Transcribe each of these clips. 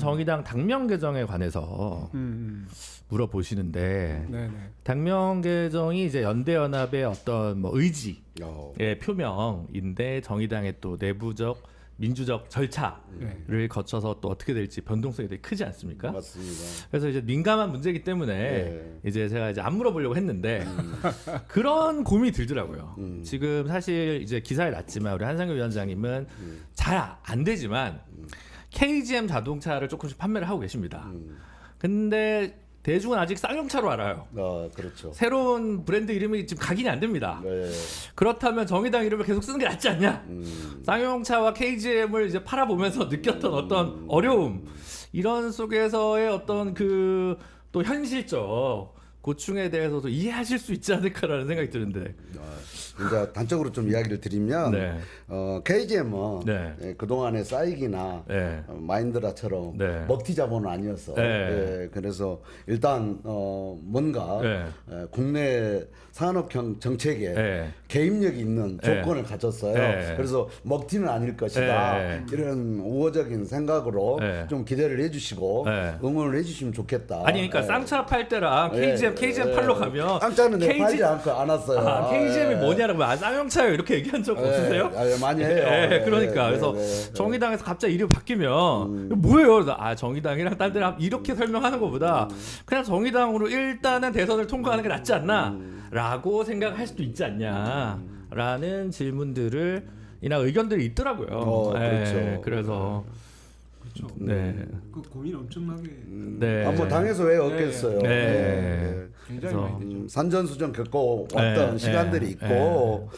정의당 당명 개정에 관해서 물어보시는데 네네. 당명 개정이 이제 연대연합의 어떤 뭐 의지의 어. 표명인데 정의당의 또 내부적 민주적 절차를 네. 거쳐서 또 어떻게 될지 변동성이 되게 크지 않습니까? 맞습니다. 그래서 이제 민감한 문제이기 때문에 네. 이제 제가 이제 안 물어보려고 했는데 그런 고민이 들더라고요. 지금 사실 이제 기사에 났지만 우리 한상규 위원장님은 잘 안 되지만 KGM 자동차를 조금씩 판매를 하고 계십니다. 근데 대중은 아직 쌍용차로 알아요. 그렇죠. 새로운 브랜드 이름이 지금 각인이 안 됩니다. 네. 그렇다면 정의당 이름을 계속 쓰는 게 낫지 않냐? 쌍용차와 KGM을 이제 팔아보면서 느꼈던 어떤 어려움 이런 속에서의 어떤 그 또 현실적 고충에 대해서도 이해하실 수 있지 않을까라는 생각이 드는데. 그러니까 단적으로 좀 이야기를 드리면 네. KGM은 네. 그동안의 싸이기나 네. 마인드라처럼 네. 먹튀 자본은 아니었어. 네. 그래서 일단 뭔가 네. 국내 산업형 정책에 네. 개입력이 있는 네. 조건을 가졌어요. 네. 그래서 먹튀는 아닐 것이다. 네. 이런 우호적인 생각으로 네. 좀 기대를 해주시고 네. 응원을 해주시면 좋겠다. 아니 그러니까 네. 쌍차 팔 때랑 KGM 팔러 가면 쌍차는 내가 팔지 않고 안 왔어요. KGM이 뭐냐라고 쌍용차요 이렇게 얘기한 적 없으세요? 많이 해요. 네, 그러니까 네, 그래서 네, 네. 정의당에서 갑자기 이름 바뀌면 뭐예요? 그래서 정의당이랑 딴 데랑 이렇게 설명하는 것보다 그냥 정의당으로 일단은 대선을 통과하는 게 낫지 않나?라고 생각할 수도 있지 않냐?라는 질문들을 이나 의견들이 있더라고요. 그렇죠. 그래서 그렇죠. 네. 그 고민 엄청나게 네. 뭐 당에서 왜 얻겠어요. 네. 굉장히 그래서 많이 되죠. 산전수전 겪고 왔던 네, 시간들이 네, 있고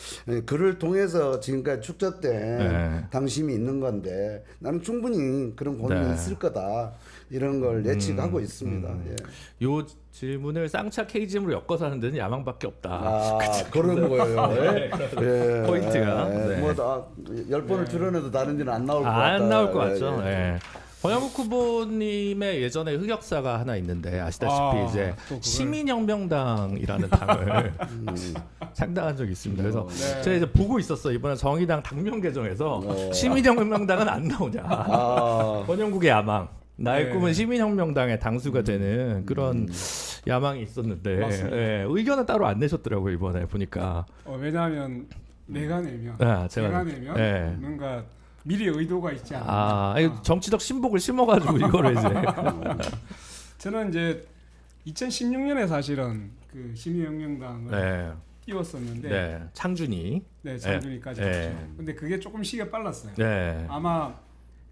그를 통해서 지금까지 축적된 네. 당심이 있는 건데 나는 충분히 그런 고민이 네. 있을 거다 이런 걸 예측하고 있습니다. 예. 요 질문을 쌍차 KGM으로 엮어서 하는 데는 야망밖에 없다. 그런 거예요. 네, 예. 포인트가. 네. 뭐다 10번을 줄여내도 다른 데는 안 나올 것 같다. 안 나올 것 같죠. 예, 예. 예. 권영국 후보님의 예전에 흑역사가 하나 있는데 아시다시피 이제 또 그걸- 시민혁명당이라는 당을 창당한 적이 있습니다. 그래서 네. 제가 이제 보고 있었어요. 이번에 정의당 당명 개정에서 시민혁명당은 안 나오냐. 권영국의 야망. 나의 네. 꿈은 시민혁명당의 당수가 되는 그런 야망이 있었는데 맞습니다. 예, 의견은 따로 안 내셨더라고요. 이번에 보니까. 왜냐하면 내가 내면 제가 내면 예. 뭔가 미리 의도가 있지 않나. 이거 정치적 신복을 심어가지고 이거를 이제 저는 이제 2016년에 사실은 그 시민혁명당을 네, 띄웠었는데 네, 창준이, 장준이까지 네. 갔죠. 근데 그게 조금 시기가 빨랐어요. 네, 아마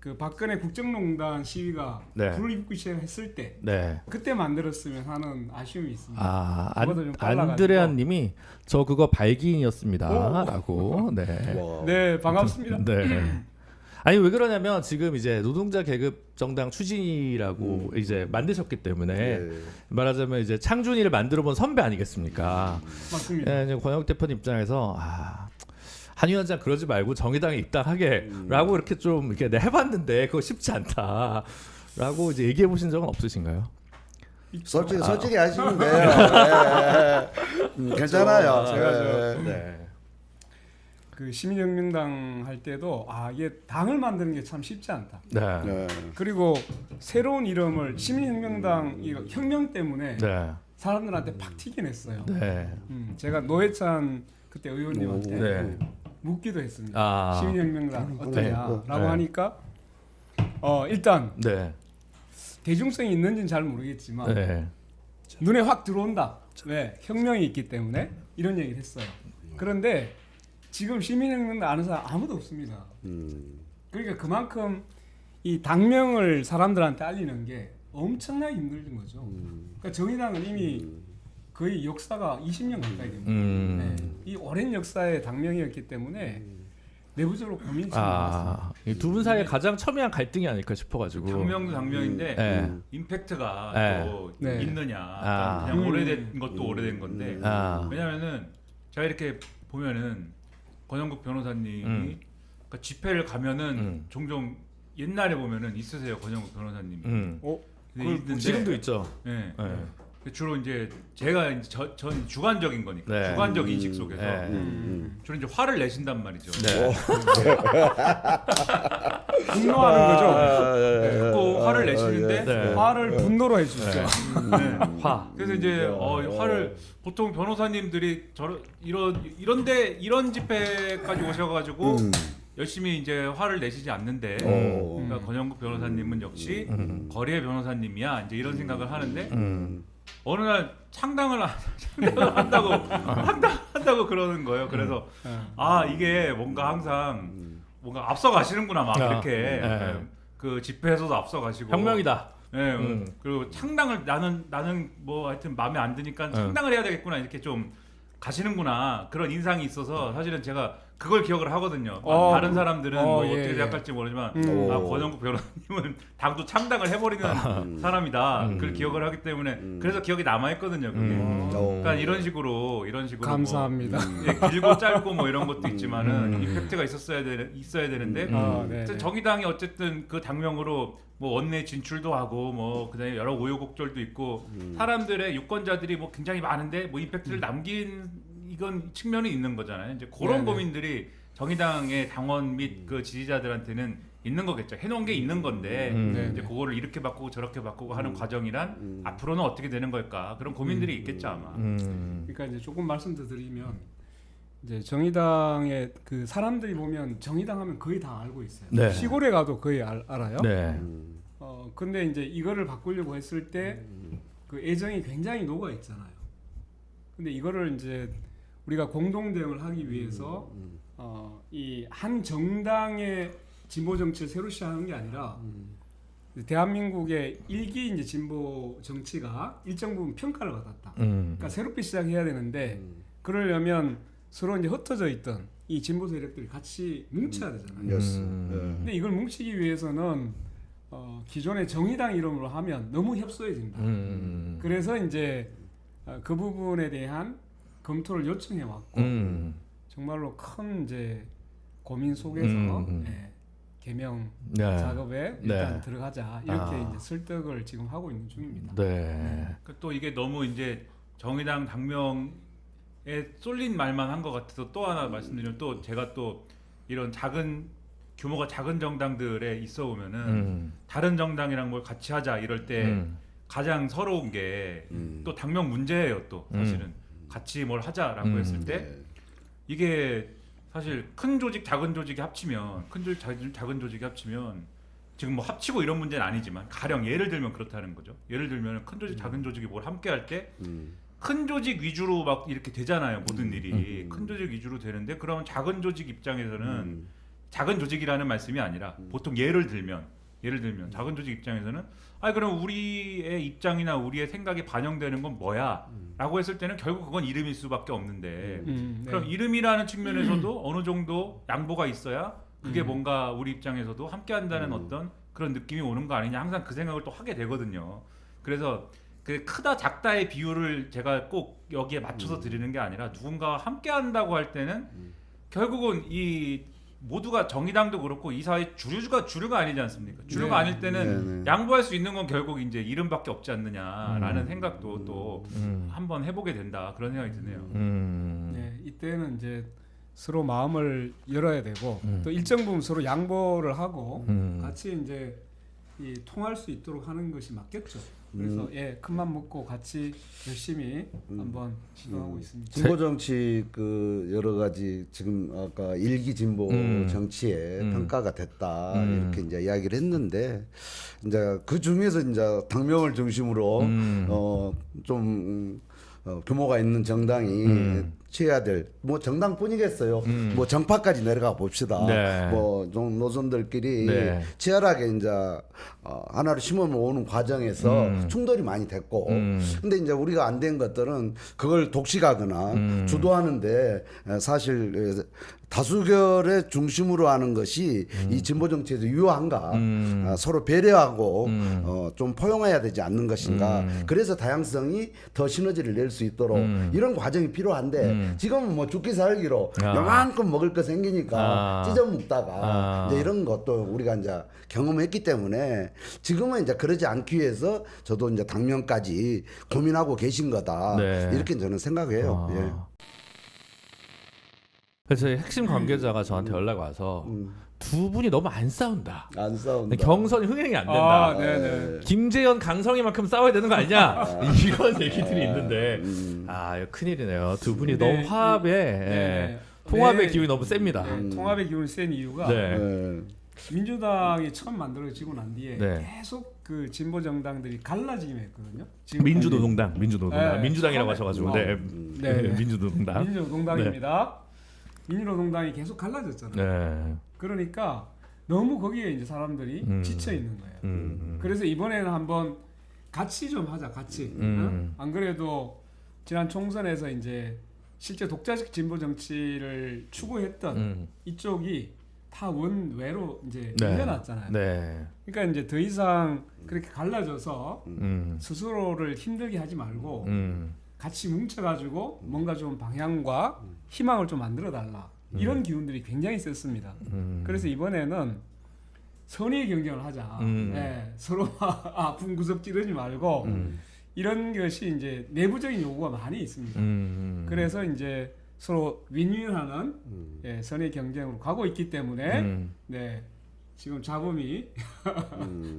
그 박근혜 국정농단 시위가 네. 불을 입고 시작했을 때 네. 그때 만들었으면 하는 아쉬움이 있습니다. 그거보다 좀 안드레아님이 저 그거 발기인이었습니다라고. 네, 와. 네, 반갑습니다. 네. 아니 왜 그러냐면 지금 이제 노동자 계급 정당 추진이라고 이제 만드셨기 때문에 예. 말하자면 이제 창준이를 만들어본 선배 아니겠습니까? 맞습니다. 예, 이제 권영욱 대표님 입장에서 한 위원장 그러지 말고 정의당에 입당하게라고 이렇게 좀 이렇게 내가 해봤는데 그거 쉽지 않다라고 이제 얘기해 보신 적은 없으신가요? 솔직히 하시면 돼요. 예. 괜찮아요. 제가 네. 그 시민혁명당 할 때도 이게 당을 만드는 게 참 쉽지 않다. 네. 네. 그리고 새로운 이름을 시민혁명당 이거 혁명 때문에 네. 사람들한테 팍 튀긴 했어요. 네. 제가 노회찬 그때 의원님한테 네. 묻기도 했습니다. 시민혁명당 네. 어떠냐라고 네. 하니까 일단 네. 대중성이 있는지는 잘 모르겠지만 네. 눈에 확 들어온다. 왜? 혁명이 있기 때문에 이런 얘기를 했어요. 그런데 지금 시민혁명당 아는 사람 아무도 없습니다. 그러니까 그만큼 이 당명을 사람들한테 알리는 게 엄청나게 힘든 거죠. 그러니까 정의당은 이미 거의 역사가 20년 가까이 됩니다. 네. 이 오랜 역사의 당명이었기 때문에 내부적으로 고민이 좀 많았습니다. 두 분 사이에 가장 첨예한 갈등이 아닐까 싶어가지고. 당명도 당명인데 네. 임팩트가 네. 또 네. 있느냐. 그냥 오래된 것도 오래된 건데 왜냐하면은 제가 이렇게 보면은 권영국 변호사님이 그러니까 집회를 가면은 종종 옛날에 보면은 있으세요 권영국 변호사님이. 근데 있는데, 지금도 있죠. 네. 네. 주로 이제 제가 이제 전 주관적인 거니까 네. 주관적 인식 속에서 네. 주로 이제 화를 내신단 말이죠. 네. 분노하는 거죠. 자꾸 화를 내시는데 네. 화를 분노로 해주죠. 네. 화. 그래서 이제 화를 보통 변호사님들이 이런 집회까지 오셔가지고 열심히 이제 화를 내시지 않는데 그러니까 권영국 변호사님은 역시 거리의 변호사님이야 이제 이런 생각을 하는데 어느 날 창당을 한다고 그러는 거예요. 그래서 이게 뭔가 항상 뭔가 앞서 가시는구나 막 이렇게 그 집회에서도 앞서 가시고 혁명이다. 네, 그리고 창당을 나는 뭐 하여튼 마음에 안 드니까 창당을 해야 되겠구나 이렇게 좀 가시는구나 그런 인상이 있어서 사실은 제가 그걸 기억을 하거든요. 다른 사람들은 뭐 예, 어떻게 예. 생각할지 모르지만 권영국 변호사님은 당도 창당을 해버리는 사람이다. 그걸 기억을 하기 때문에 그래서 기억이 남아있거든요. 그게. 그러니까 이런 식으로 감사합니다. 뭐, 예, 길고 짧고 뭐 이런 것도 있지만은 임팩트가 있어야 되는데 네. 정의당이 어쨌든 그 당명으로 뭐 원내 진출도 하고 뭐 그다음에 여러 우여곡절도 있고 사람들의 유권자들이 뭐 굉장히 많은데 뭐 임팩트를 남긴 이건 측면이 있는 거잖아요. 이제 그런 네네. 고민들이 정의당의 당원 및 그 지지자들한테는 있는 거겠죠. 해놓은 게 있는 건데 이제 그거를 이렇게 바꾸고 저렇게 바꾸고 하는 과정이란 앞으로는 어떻게 되는 걸까 그런 고민들이 있겠죠 아마. 그러니까 이제 조금 말씀 더 드리면 이제 정의당의 그 사람들이 보면 정의당 하면 거의 다 알고 있어요. 네. 시골에 가도 거의 알아요. 네. 근데 이제 이거를 바꾸려고 했을 때 그 애정이 굉장히 녹아 있잖아요. 근데 이거를 이제 우리가 공동 대응을 하기 위해서 이 한 정당의 진보 정치를 새로 시작하는 게 아니라 대한민국의 일기 이제 진보 정치가 일정 부분 평가를 받았다. 그러니까 새롭게 시작해야 되는데 그러려면 서로 이제 흩어져 있던 이 진보 세력들이 같이 뭉쳐야 되잖아요. 근데 이걸 뭉치기 위해서는 기존의 정의당 이름으로 하면 너무 협소해진다. 그래서 이제 그 부분에 대한 검토를 요청해 왔고 정말로 큰 이제 고민 속에서 개명 네. 작업에 일단 네. 들어가자 이렇게 이제 설득을 지금 하고 있는 중입니다. 네. 또 이게 너무 이제 정의당 당명에 쏠린 말만 한 것 같아서 또 하나 말씀드리면 또 제가 또 이런 규모가 작은 정당들에 있어 보면은 다른 정당이랑 뭘 같이 하자 이럴 때 가장 서러운 게 또 당명 문제예요. 또 사실은 같이 뭘 하자라고 했을 때 이게 사실 큰 조직 작은 조직이 합치면 큰 조직 작은 조직이 합치면 지금 뭐 합치고 이런 문제는 아니지만 가령 예를 들면 그렇다는 거죠. 예를 들면 큰 조직 작은 조직이 뭘 함께 할 때 큰 조직 위주로 막 이렇게 되잖아요. 모든 일이 큰 조직 위주로 되는데 그러면 작은 조직 입장에서는 작은 조직이라는 말씀이 아니라 보통 예를 들면 작은 조직 입장에서는 그럼 우리의 입장이나 우리의 생각이 반영되는 건 뭐야? 라고 했을 때는 결국 그건 이름일 수밖에 없는데 그럼 이름이라는 측면에서도 어느 정도 양보가 있어야 그게 뭔가 우리 입장에서도 함께 한다는 어떤 그런 느낌이 오는 거 아니냐 항상 그 생각을 또 하게 되거든요. 그래서 그 크다 작다의 비율을 제가 꼭 여기에 맞춰서 드리는 게 아니라 누군가와 함께 한다고 할 때는 결국은 이 모두가 정의당도 그렇고 이 사회 주류가 아니지 않습니까? 주류가 아닐 때는 양보할 수 있는 건 결국 이제 이름밖에 없지 않느냐라는 생각도 또 한번 해보게 된다 그런 생각이 드네요. 네, 이때는 이제 서로 마음을 열어야 되고 또 일정 부분 서로 양보를 하고 같이 이제 통할 수 있도록 하는 것이 맞겠죠. 그래서 큰맘 먹고 같이 열심히 한번 시도하고 있습니다. 진보 정치 그 여러 가지 지금 아까 일기 진보 정치에 평가가 됐다 이렇게 이제 이야기를 했는데 이제 그 중에서 이제 당명을 중심으로 좀 규모가 있는 정당이 취해야 될 뭐 정당뿐이겠어요. 뭐 정파까지 내려가 봅시다. 네. 뭐 좀 노선들끼리 네. 치열하게 이제 하나를 심어 오는 과정에서 충돌이 많이 됐고, 근데 이제 우리가 안 된 것들은 그걸 독식하거나 주도하는데 사실 다수결의 중심으로 하는 것이 이 진보 정치에서 유효한가, 서로 배려하고 좀 포용해야 되지 않는 것인가. 그래서 다양성이 더 시너지를 낼 수 있도록 이런 과정이 필요한데 지금은 뭐 죽기 살기로 아. 요만큼 먹을 거 생기니까 아. 찢어 먹다가 아. 이제 이런 것도 우리가 이제 경험했기 때문에 지금은 이제 그러지 않기 위해서 저도 이제 당면까지 고민하고 계신 거다. 네. 이렇게 저는 생각해요. 아. 예. 그래서 핵심 관계자가 저한테 연락 와서 두 분이 너무 안 싸운다. 안 싸운다. 경선이 흥행이 안 된다. 아, 네네. 김재현, 강성희만큼 싸워야 되는 거 아니냐? 이런 얘기들이 있는데 아 이거 큰일이네요. 두 분이 근데 너무 화합에 네. 통합의 네. 기운이 너무 셉니다. 통합의 기운이 센 이유가 네. 예. 민주당이 처음 만들어지고 난 뒤에 네. 계속 그 진보 정당들이 갈라지긴 했거든요. 지금 민주노동당, 민주노동당, 네. 민주당이라고 처음에. 하셔가지고 네, 네. 민주노동당. 민주노동당입니다. 민주노동당이 계속 갈라졌잖아요. 네. 그러니까 너무 거기에 이제 사람들이 지쳐 있는 거예요. 그래서 이번에는 한번 같이 좀 하자, 같이. 안 그래도 지난 총선에서 이제 실제 독자적 진보 정치를 추구했던 이쪽이 다 원외로 이제 네. 밀려났잖아요. 네. 그러니까 이제 더 이상 그렇게 갈라져서 음. 스스로를 힘들게 하지 말고 음. 같이 뭉쳐가지고 뭔가 좀 방향과 희망을 좀 만들어 달라. 이런 기운들이 굉장히 셌습니다. 그래서 이번에는 선의의 경쟁을 하자. 예, 서로 아픈 구석 찌르지 말고 이런 것이 이제 내부적인 요구가 많이 있습니다. 그래서 이제 서로 윈윈하는 예, 선의 경쟁으로 가고 있기 때문에 네, 지금 잡음이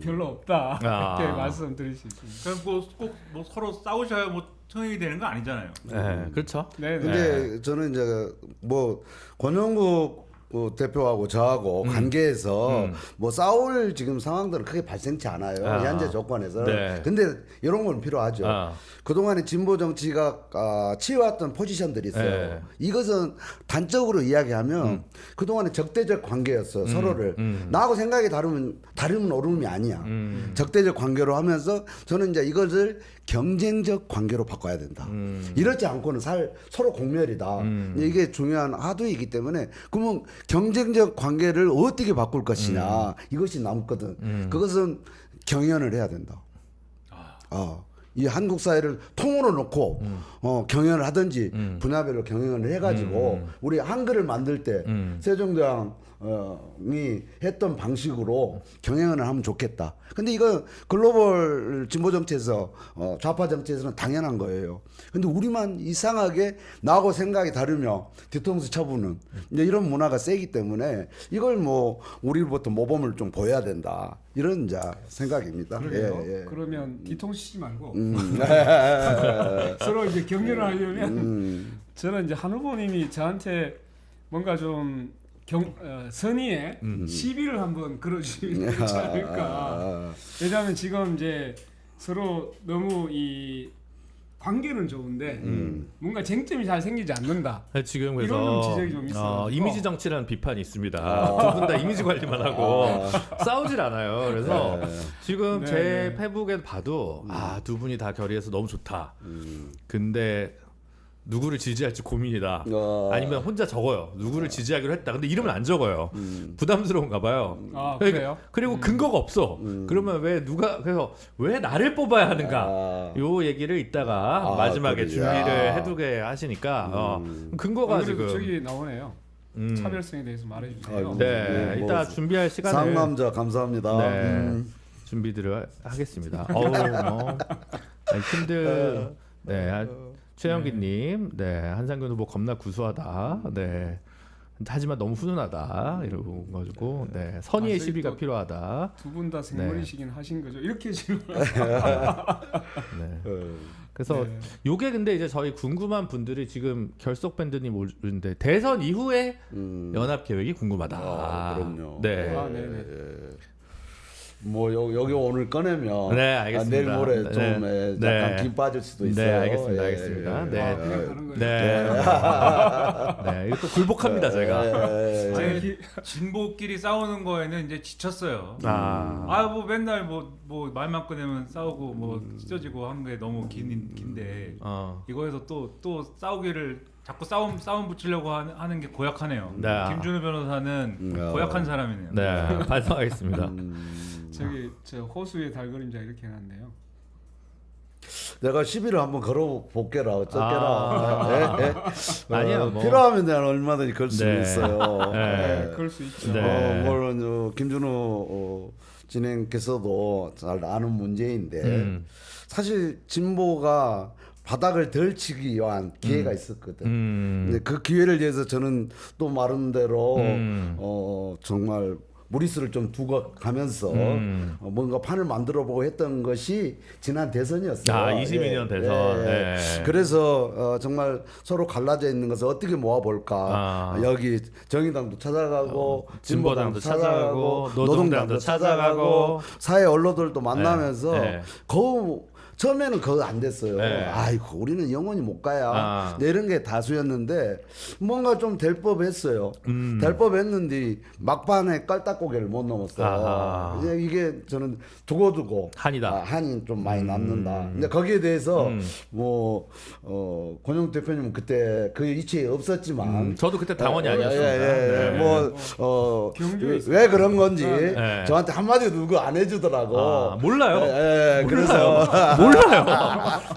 별로 없다 아. 이렇게 말씀드릴 수 있습니다. 그럼 꼭 뭐 서로 싸우셔야 뭐 통일이 되는 거 아니잖아요. 네. 그렇죠. 네, 네. 근데 저는 이제 뭐 권영국 대표하고 저하고 관계에서 뭐 싸울 지금 상황들은 크게 발생치 않아요. 아. 현재 조건에서. 네. 근데 이런 건 필요하죠. 아. 그동안에 진보 정치가 취해왔던 포지션들이 있어요. 네. 이것은 단적으로 이야기하면 그동안에 적대적 관계였어. 서로를. 나하고 생각이 다르면 오름이 아니야. 적대적 관계로 하면서 저는 이제 이것을 경쟁적 관계로 바꿔야 된다. 이렇지 않고는 서로 공멸이다. 이게 중요한 하도이기 때문에 그러면 경쟁적 관계를 어떻게 바꿀 것이냐 이것이 남거든. 그것은 경연을 해야 된다. 이 한국 사회를 통으로 놓고 경연을 하든지 분야별로 경연을 해가지고 우리 한글을 만들 때 세종대왕 이 했던 방식으로 경영을 하면 좋겠다. 근데 이거 글로벌 진보 정치에서 좌파 정치에서는 당연한 거예요. 근데 우리만 이상하게 나하고 생각이 다르며 뒤통수 쳐부는 이제 이런 문화가 세기 때문에 이걸 뭐 우리부터 모범을 좀 보여야 된다. 이런 이제 생각입니다. 그래요. 예, 예. 그러면 뒤통수 치지 말고 서로 이제 격려를 하려면 저는 이제 한 후보님이 저한테 뭔가 좀 선의의 시비를 한번 걸어주시면 좋지 않을까. 왜냐하면 지금 이제 서로 너무 이 관계는 좋은데 뭔가 쟁점이 잘 생기지 않는다. 지금 이런 그래서 좀 지적이 좀 있어요. 이미지 정치라는 비판이 있습니다. 두 분 다 이미지 관리만 하고 싸우질 않아요. 그래서 지금 네, 제 네. 페북에 봐도 두 분이 다 결의해서 너무 좋다. 근데 누구를 지지할지 고민이다. 아니면 혼자 적어요. 누구를 지지하기로 했다. 근데 이름은 안 적어요. 부담스러운가 봐요. 아, 그래요? 그리고 근거가 없어. 그러면 그래서 왜 나를 뽑아야 하는가? 요 얘기를 이따가 마지막에 그러지. 준비를 해두게 하시니까 근거가 안 그래도 지금 저기 나오네요. 차별성에 대해서 말해주세요. 네, 뭐 이따 준비할 시간을 상남자 감사합니다. 네, 준비들을 하겠습니다. 힘들. 네, 최영기님, 네, 한상균 후보 겁나 구수하다. 네, 하지만 너무 훈훈하다. 이러고 가지고, 네, 선의의 저기 시비가 또 필요하다. 두 분 다 생머리시긴 하신 거죠. 이렇게 지금 네. 그래서 네. 요게 근데 이제 저희 궁금한 분들이 지금 결속 밴드님 오는데 대선 이후에 연합 계획이 궁금하다. 그럼요. 네. 아, 네네. 뭐 여기 오늘 꺼내면 네, 알겠습니다. 내일 모레 네. 좀 네. 약간 김 빠질 수도 있어요. 네, 알겠습니다. 예, 알겠습니다. 예, 네. 아, 그냥 가는 거예요. 네. 네, 이거 또 굴복합니다, 제가. 예, 예. 아니, 진보끼리 싸우는 거에는 이제 지쳤어요. 뭐 맨날 뭐 말만 꺼내면 싸우고 뭐 찢어지고 한 게 너무 긴데 이거에서 또 싸우기를 자꾸 싸움 붙이려고 하는 게 고약하네요. 네. 김준우 변호사는 고약한 사람이네요. 네, 반성하겠습니다. 저기 저 호수의 달그림자 이렇게 해놨네요. 내가 시비를 한번 걸어볼게라 어쩌게라. 예, 예. 아니요, 뭐. 필요하면 내가 얼마든지 걸 수 네. 있어요. 네. 그럴 수 있죠. 네. 물론 김준호 진행께서도 잘 아는 문제인데 사실 진보가 바닥을 덜 치기 위한 기회가 있었거든. 근데 그 기회를 위해서 저는 또 말한 대로 정말 무리수를 좀 두고 가면서 뭔가 판을 만들어보고 했던 것이 지난 대선이었어요. 아, 22년 대선. 네. 그래서 정말 서로 갈라져 있는 것을 어떻게 모아볼까. 여기 정의당도 찾아가고 진보당도 진보당도 찾아가고, 찾아가고 노동당도 찾아가고, 사회 언론들도 만나면서 네. 처음에는 그거 안 됐어요. 네. 아이고 우리는 영원히 못 가야. 아. 이런 게 다수였는데 뭔가 좀 될 법했어요. 될 법했는데 막판에 깔딱고개를 못 넘었어. 아하. 이제 이게 저는 두고두고 한이다. 한이 좀 많이 남는다. 근데 거기에 대해서 뭐 권영 대표님은 그때 그 이치에 없었지만 저도 그때 당원이 아니었습니다. 네. 경주에 왜 그런 건지 네. 저한테 한마디도 누구 안 해주더라고. 아, 몰라요. 예, 그래서 몰라요.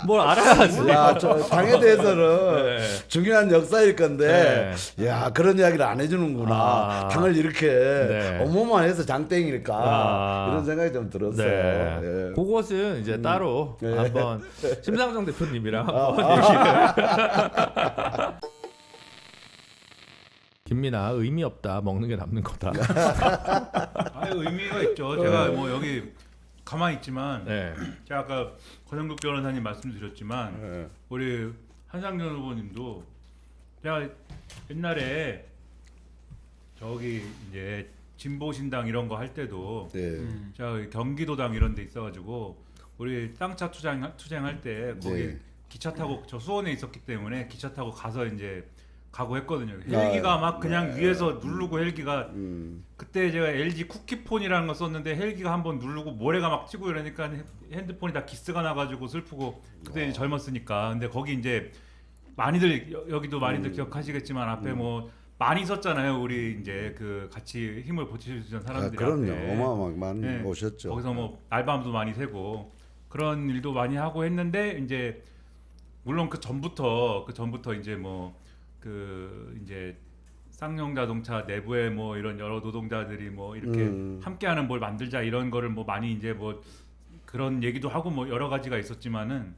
뭘 알아야지. 야, 저 당에 대해서는 네. 중요한 역사일 건데, 야 그런 이야기를 안 해주는구나. 아. 당을 이렇게 네. 어머만해서 장땡일까 아. 이런 생각이 좀 들었어요. 네. 예. 그것은 이제 따로 네. 한번 심상정 대표님이랑 한번 아. 얘기를. 김민아 의미 없다. 먹는 게 남는 거다. 의미가 있죠. 제가 뭐 여기 가만히 있지만 네. 제가 아까 권영국 변호사님 말씀드렸지만 네. 우리 한상균 후보님도 제가 옛날에 저기 이제 진보신당 이런 거 할 때도 네. 제가 경기도당 이런 데 있어가지고 우리 땅차 투쟁할 때 거기 네. 기차 타고 저 수원에 있었기 때문에 기차 타고 가서 이제 가고 했거든요. 헬기가 막 그냥 위에서 누르고 헬기가 그때 제가 LG 쿠키폰이라는 거 썼는데 헬기가 한번 누르고 모래가 막 튀고 이러니까 핸드폰이 다 기스가 나가지고 슬프고 그때 이제 젊었으니까. 근데 거기 이제 많이들 여기도 많이들 기억하시겠지만 앞에 뭐 많이 섰잖아요. 우리 이제 그 같이 힘을 보태주던 사람들이. 그럼요. 앞에. 어마어마하게 많이 네. 오셨죠. 거기서 뭐 알밤도 많이 세고 그런 일도 많이 하고 했는데 이제 물론 그 전부터 이제 뭐 그 이제 쌍용 자동차 내부에 뭐 이런 여러 노동자들이 뭐 이렇게 함께하는 뭘 만들자 이런 거를 뭐 많이 이제 뭐 그런 얘기도 하고 뭐 여러 가지가 있었지만은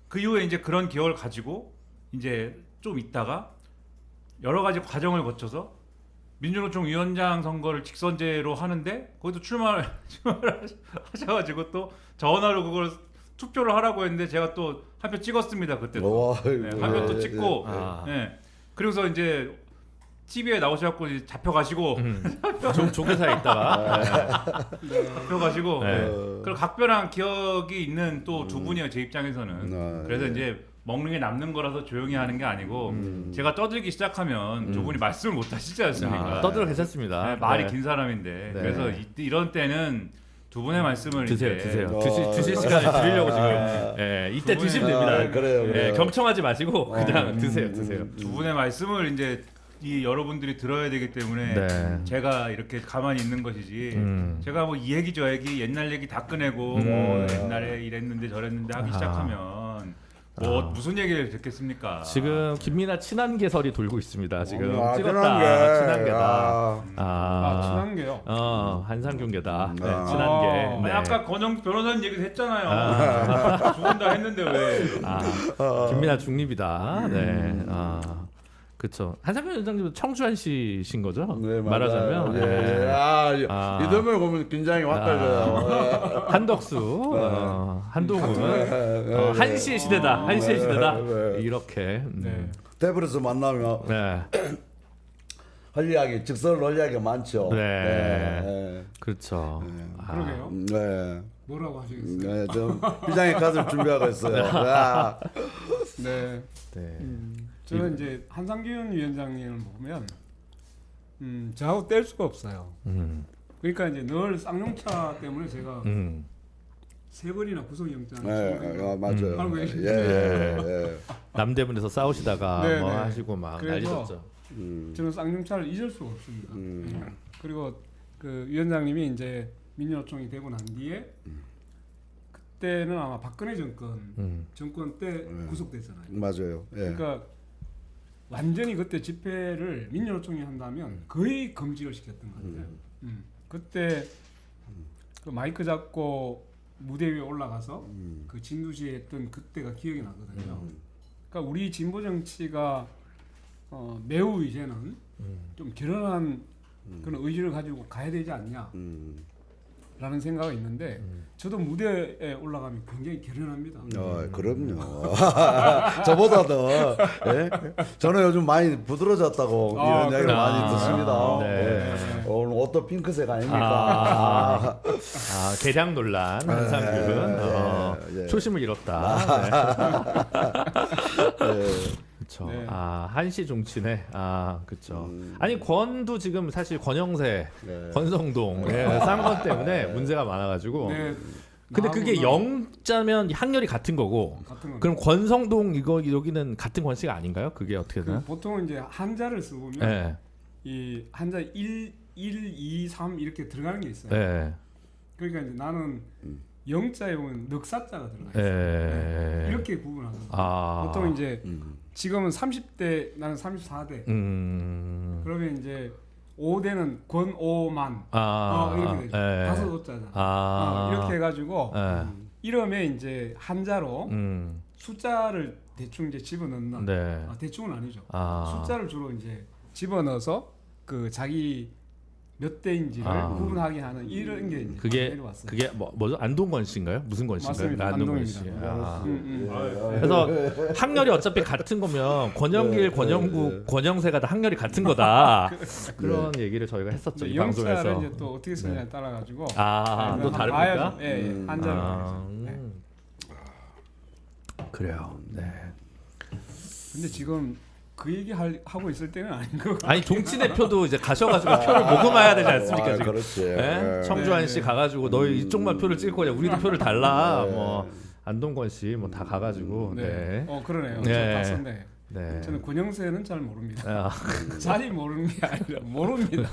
그 이후에 이제 그런 기억을 가지고 이제 좀 있다가 여러 가지 과정을 거쳐서 민주노총 위원장 선거를 직선제로 하는데 거기도 출마를 하셔가지고 또 전화로 그걸 투표를 하라고 했는데 제가 또 한 표 찍었습니다 그때도. 와, 네, 한 표 또 찍고 아. 네. 그래서 이제 TV에 나오셔갖고 이제 잡혀가시고 조계사에 있다가 잡혀가시고 네. 그리고 각별한 기억이 있는 또 두 분이에요 제 입장에서는. 그래서 이제 먹는 게 남는 거라서 조용히 하는 게 아니고 제가 떠들기 시작하면 두 분이 말씀을 못 하시지 않습니까? 아, 떠들어 괜찮습니다. 네, 말이 네. 긴 사람인데 네. 그래서 이런 때는 두 분의 말씀을 드세요, 이제 드세요. 어. 드실 시간을 드리려고 지금. 예, 이때 두 분의- 드시면 됩니다. 아, 그래요, 그래요. 예, 경청하지 마시고 그냥 드세요. 두 분의 말씀을 이제 이 여러분들이 들어야 되기 때문에 네. 제가 이렇게 가만히 있는 것이지 제가 뭐 이 얘기 저 얘기 옛날 얘기 다 꺼내고 뭐 옛날에 이랬는데 저랬는데 하기 시작하면 뭐 무슨 얘기를 듣겠습니까? 지금 김민아 친한 개설이 돌고 있습니다. 지금 아, 찍었다. 친한 게. 친한 게다. 아. 친한 게요. 한상균계다. 네, 아. 친한 게. 아니, 네. 아까 권영 변호사님 얘기도 했잖아요. 죽은다 했는데 왜? 김민아 중립이다. 네. 그렇죠. 한상균 원장님도 청주한 씨신 거죠? 네, 말하자면. 맞아요. 네. 예. 아, 이름을 보면 긴장이 확 걸려요. 한덕수, 한동훈, 한시의 시대다. 한시의 시대다. 네. 이렇게. 대부에서 만나면 네. 할 이야기, 즉설 할 이야기가 많죠. 네. 그렇죠. 그러게요. 네. 뭐라고 하시겠어요? 네, 좀 비장의 카드를 준비하고 있어요. 야. 네. 네. 저는 이제 한상균 위원장님을 보면 저하고 뗄 수가 없어요. 그러니까 이제 늘 쌍용차 때문에 제가 세 번이나 구속영장을 네, 맞아요. 알고 계시죠? 예. 남대문에서 싸우시다가 네, 뭐 네. 하시고 막 그래서 난리셨죠. 저는 쌍용차를 잊을 수가 없습니다. 그리고 그 위원장님이 이제 민주노총이 되고 난 뒤에 때는 아마 박근혜 정권 때 구속됐잖아요. 맞아요. 예. 그러니까 완전히 그때 집회를 민주노총이 한다면 거의 금지를 시켰던 것 같아요. 그때 그 마이크 잡고 무대 위에 올라가서 그 진두지에 했던 그때가 기억이 나거든요. 그러니까 우리 진보 정치가 매우 이제는 좀 결연한 그런 의지를 가지고 가야 되지 않냐. 라는 생각이 있는데 저도 무대에 올라가면 굉장히 결연합니다. 그럼요. 저보다도 예? 저는 요즘 많이 부드러졌다고 이런 이야기 그래요? 많이 듣습니다. 네. 예. 오늘 옷도 핑크색 아닙니까? 개량 논란 한상규는 예. 초심을 잃었다. 네. 그렇죠. 네. 한시 종친회. 그렇죠. 아니 권도 지금 사실 권영세, 네. 권성동 쌍권 때문에 문제가 많아가지고. 네, 근데 그게 나하고는 0자면 확률이 같은 거고. 같은 건 그럼 권성동 이거 여기는 같은 권씨가 아닌가요? 그게 어떻게 되나? 보통은 이제 한자를 써보면 네. 이 한자 1, 2, 3 이렇게 들어가는 게 있어요. 네. 그러니까 이제 나는 영자에 보면 넉사자가 들어가 있어요. 네. 이렇게 구분하거든요. 아. 보통 이제 지금은 30대 나는 34대 그러면 이제 5대는 권오만 이렇게 되죠. 네. 다섯 오자잖아. 이렇게 해가지고 네. 이름에 이제 한자로 음. 숫자를 대충 이제 집어넣는 네. 대충은 아니죠. 아. 숫자를 주로 이제 집어넣어서 그 자기 몇 대인지를 구분하게 하는 이런 게 이제 그게 내려왔어요. 그게 뭐죠? 안동권 씨인가요? 무슨 권 씨인가요? 맞습니다. 안동권 씨. 안동입니다. 그래서 학렬이 어차피 같은 거면 권영길, 권영국, 권영세가 다 학렬이 같은 거다. 그런 얘기를 저희가 했었죠. 이 영자를 방송에서. 이제 또 어떻게 쓰냐에 따라 가지고 또 한번 다릅니까? 봐야죠. 예, 한자를 아, 봐야죠. 네. 그래요. 네. 근데 지금 그 얘기 하고 있을 때는 아닌 것 같아요. 아니 종치 대표도 이제 가셔가지고 표를 모금해야 되지 않습니까? 지금. 그렇지. 예? 청주환 씨 가가지고 너희 이쪽만 표를 찍을 거냐? 우리도 표를 달라. 뭐 안동권 씨 뭐 다 가가지고. 네. 그러네요. 네. 저 봤었네. 네. 저는 권영세는 잘 모릅니다. 아. 잘이 모르는 게 아니라 모릅니다.